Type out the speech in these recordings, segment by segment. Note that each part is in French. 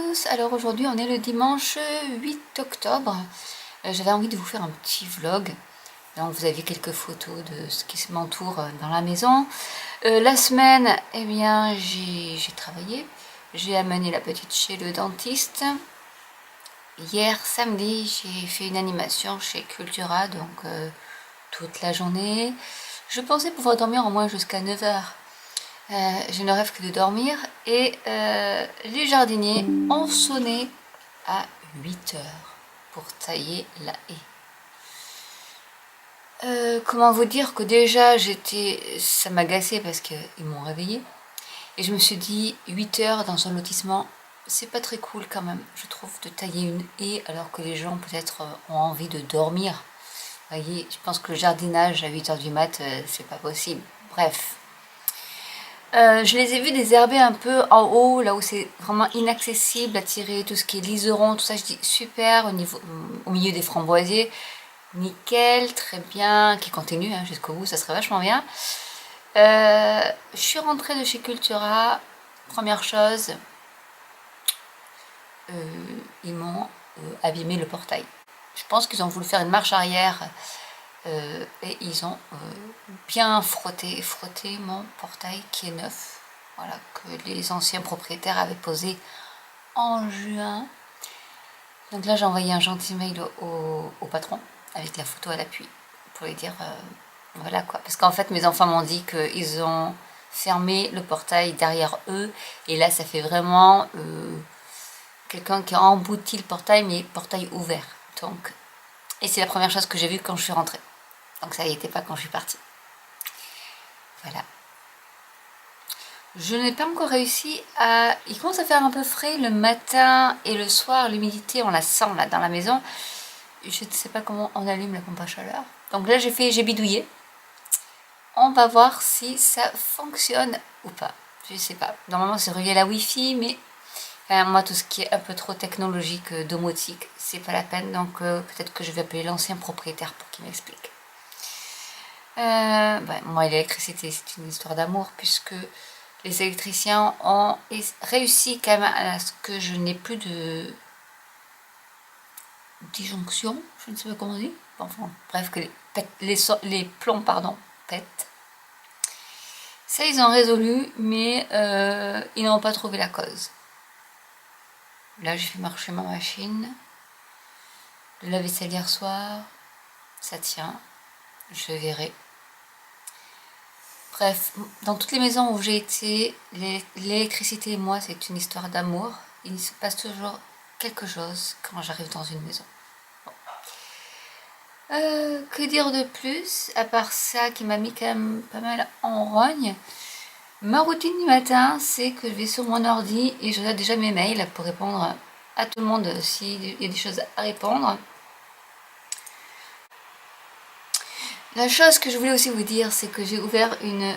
tous, alors aujourd'hui on est le dimanche 8 octobre. J'avais envie de vous faire un petit vlog. Donc vous avez quelques photos de ce qui m'entoure dans la maison. La semaine, eh bien j'ai travaillé. J'ai amené la petite chez le dentiste. Hier samedi, j'ai fait une animation chez Cultura, donc toute la journée. Je pensais pouvoir dormir au moins jusqu'à 9 heures. Je ne rêve que de dormir et les jardiniers ont sonné à 8 heures pour tailler la haie. Comment vous dire que déjà ça m'agaçait parce qu'ils m'ont réveillée et je me suis dit 8 heures dans un lotissement, c'est pas très cool quand même, je trouve, de tailler une haie alors que les gens peut-être ont envie de dormir. Vous voyez, je pense que le jardinage à 8 heures du mat, c'est pas possible. Bref. Je les ai vus désherber un peu en haut, là où c'est vraiment inaccessible à tirer tout ce qui est liseron, tout ça. Je dis super, au milieu des framboisiers, nickel, très bien, qui continue jusqu'au bout, ça serait vachement bien. Je suis rentrée de chez Cultura, première chose, ils m'ont abîmé le portail. Je pense qu'ils ont voulu faire une marche arrière et ils ont bien frotté mon portail qui est neuf, voilà, que les anciens propriétaires avaient posé en juin. Donc là j'ai envoyé un gentil mail au patron avec la photo à l'appui pour lui dire voilà quoi, parce qu'en fait mes enfants m'ont dit qu'ils ont fermé le portail derrière eux et là ça fait vraiment quelqu'un qui a embouti le portail, mais portail ouvert. Donc, et c'est la première chose que j'ai vue quand je suis rentrée. Donc ça n'y était pas quand je suis partie. Voilà. Je n'ai pas encore réussi à... Il commence à faire un peu frais le matin et le soir. L'humidité, on la sent là dans la maison. Je ne sais pas comment on allume la pompe à chaleur. Donc là, j'ai bidouillé. On va voir si ça fonctionne ou pas. Je ne sais pas. Normalement, c'est relié à la Wi-Fi, mais moi, tout ce qui est un peu trop technologique, domotique, c'est pas la peine. Donc peut-être que je vais appeler l'ancien propriétaire pour qu'il m'explique. Moi, l'électricité, c'est une histoire d'amour, puisque les électriciens ont réussi quand même à ce que je n'ai plus de disjonction, je ne sais pas comment on dit, enfin, bref, que les plombs, pardon, pètent. Ça, ils ont résolu, mais ils n'ont pas trouvé la cause. Là, j'ai fait marcher ma machine, le lave-vaisselle hier soir, ça tient, je verrai. Bref, dans toutes les maisons où j'ai été, l'électricité et moi, c'est une histoire d'amour. Il se passe toujours quelque chose quand j'arrive dans une maison. Bon. Que dire de plus, à part ça qui m'a mis quand même pas mal en rogne. Ma routine du matin, c'est que je vais sur mon ordi et je regarde déjà mes mails pour répondre à tout le monde s'il y a des choses à répondre. La chose que je voulais aussi vous dire, c'est que j'ai ouvert une...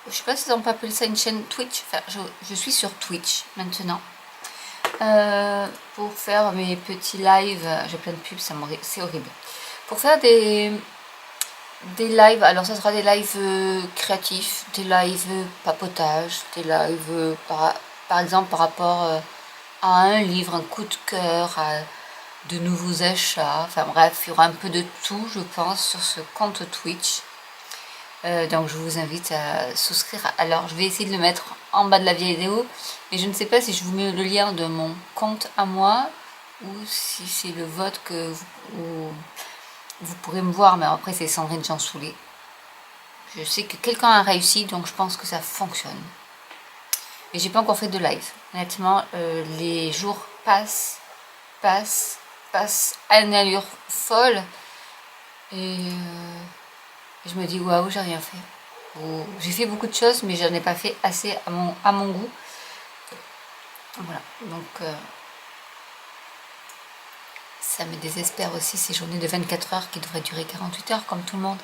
Je sais pas si on peut appeler ça une chaîne Twitch. Enfin, je suis sur Twitch maintenant. Pour faire mes petits lives. J'ai plein de pubs, c'est horrible. Pour faire des lives. Alors ça sera des lives créatifs, des lives papotage, des lives par exemple par rapport à un livre, un coup de cœur, à de nouveaux achats. Enfin bref, il y aura un peu de tout, je pense, sur ce compte Twitch. Donc je vous invite à souscrire. Alors je vais essayer de le mettre en bas de la vidéo, mais je ne sais pas si je vous mets le lien de mon compte à moi ou si c'est le vôtre que vous pourrez me voir, mais après c'est Sandrine Jansoulé. Je sais que quelqu'un a réussi, donc je pense que ça fonctionne. Mais j'ai pas encore fait de live. Honnêtement, les jours passent à une allure folle et je me dis waouh, j'ai rien fait. J'ai fait beaucoup de choses, mais j'en ai pas fait assez à mon goût. Voilà, donc ça me désespère aussi ces journées de 24 heures qui devraient durer 48 heures comme tout le monde.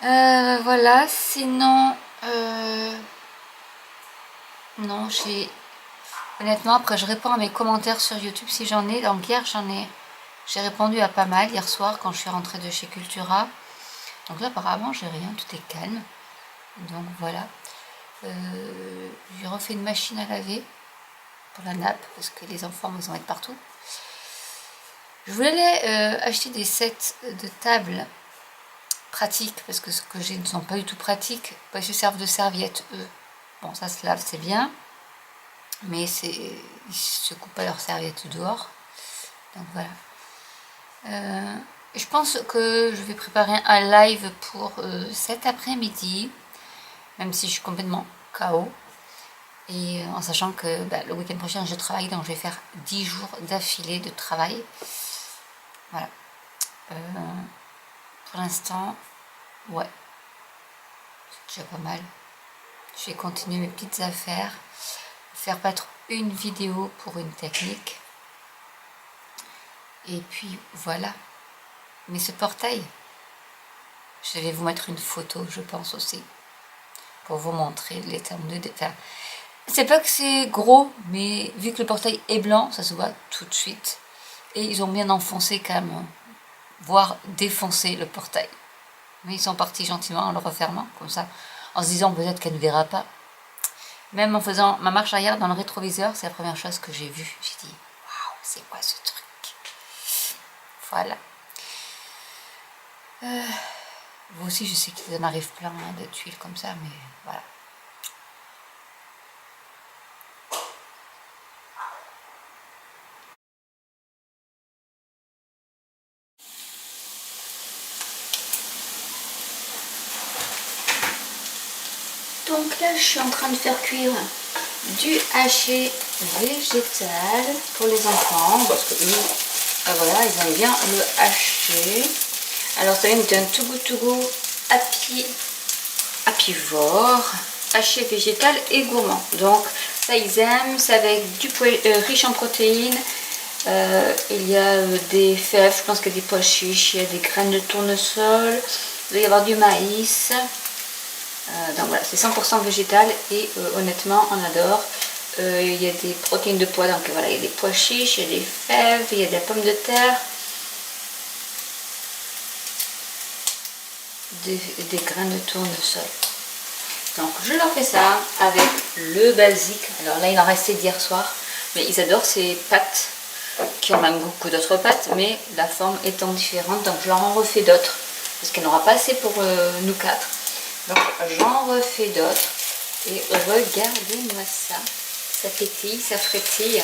Voilà, sinon, non, honnêtement, après je réponds à mes commentaires sur YouTube si j'en ai. Donc hier j'ai répondu à pas mal hier soir quand je suis rentrée de chez Cultura. Donc là apparemment j'ai rien, tout est calme. Donc voilà. J'ai refait une machine à laver. pour la nappe, parce que les enfants ils en mettent partout. Je voulais acheter des sets de table pratiques, parce que ce que j'ai ne sont pas du tout pratiques, parce qu'ils servent de serviettes, eux. Bon, ça se lave, c'est bien, mais ils se coupent pas leurs serviettes dehors. Donc voilà. Je pense que je vais préparer un live pour cet après-midi, même si je suis complètement KO. Et en sachant que le week-end prochain je travaille, donc je vais faire 10 jours d'affilée de travail. Voilà. Pour l'instant, ouais, c'est déjà pas mal. Je vais continuer mes petites affaires, faire peut-être une vidéo pour une technique. Et puis voilà. Mais ce portail, je vais vous mettre une photo, je pense aussi, pour vous montrer les termes de détail. C'est pas que c'est gros, mais vu que le portail est blanc, ça se voit tout de suite. Et ils ont bien enfoncé quand même, voire défoncé le portail. Mais ils sont partis gentiment en le refermant, comme ça, en se disant peut-être qu'elle ne verra pas. Même en faisant ma marche arrière dans le rétroviseur, c'est la première chose que j'ai vue. J'ai dit, waouh, c'est quoi ce truc? Voilà. Vous aussi, je sais qu'il en arrive plein de tuiles comme ça, mais voilà. Donc là, je suis en train de faire cuire du haché végétal pour les enfants, parce que eux, voilà, ils aiment bien le haché. Alors ça vient d'un Too Good To Go apivore, haché végétal et gourmand. Donc ça ils aiment, c'est avec du riche en protéines. Il y a des fèves, je pense qu'il y a des pois chiches, il y a des graines de tournesol, il doit y avoir du maïs. Donc voilà, c'est 100% végétal et honnêtement on adore. Il y a des protéines de pois, donc voilà, il y a des pois chiches, il y a des fèves, il y a des pommes de terre, des graines de tournesol. Donc je leur fais ça avec le basique. Alors là il en restait d'hier soir, mais ils adorent ces pâtes qui ont même beaucoup d'autres pâtes, mais la forme étant différente, donc je leur en refais d'autres parce qu'elle n'aura pas assez pour nous quatre. Donc j'en refais d'autres et regardez-moi ça, ça pétille, ça frétille.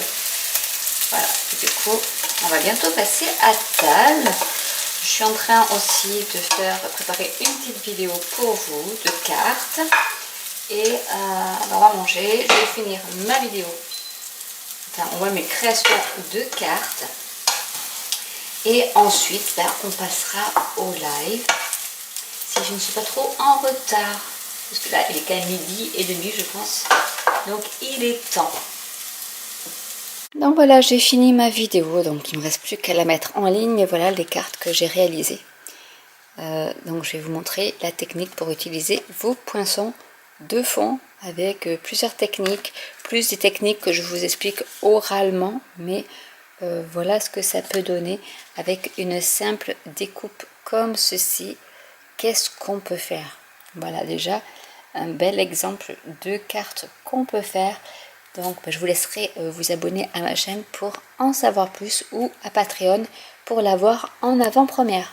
Voilà, et du coup on va bientôt passer à table. Je suis en train aussi de préparer une petite vidéo pour vous de cartes et on va manger. Je vais finir ma vidéo, enfin on voit mes créations de cartes et ensuite on passera au live. Si je ne suis pas trop en retard, parce que là il est quand même 12h30 je pense, donc il est temps. Donc voilà, j'ai fini ma vidéo, donc il ne me reste plus qu'à la mettre en ligne, et voilà les cartes que j'ai réalisées. Donc je vais vous montrer la technique pour utiliser vos poinçons de fond avec plusieurs techniques, plus des techniques que je vous explique oralement, mais voilà ce que ça peut donner avec une simple découpe comme ceci. Qu'est-ce qu'on peut faire? Voilà déjà un bel exemple de cartes qu'on peut faire. Donc je vous laisserai vous abonner à ma chaîne pour en savoir plus ou à Patreon pour l'avoir en avant-première.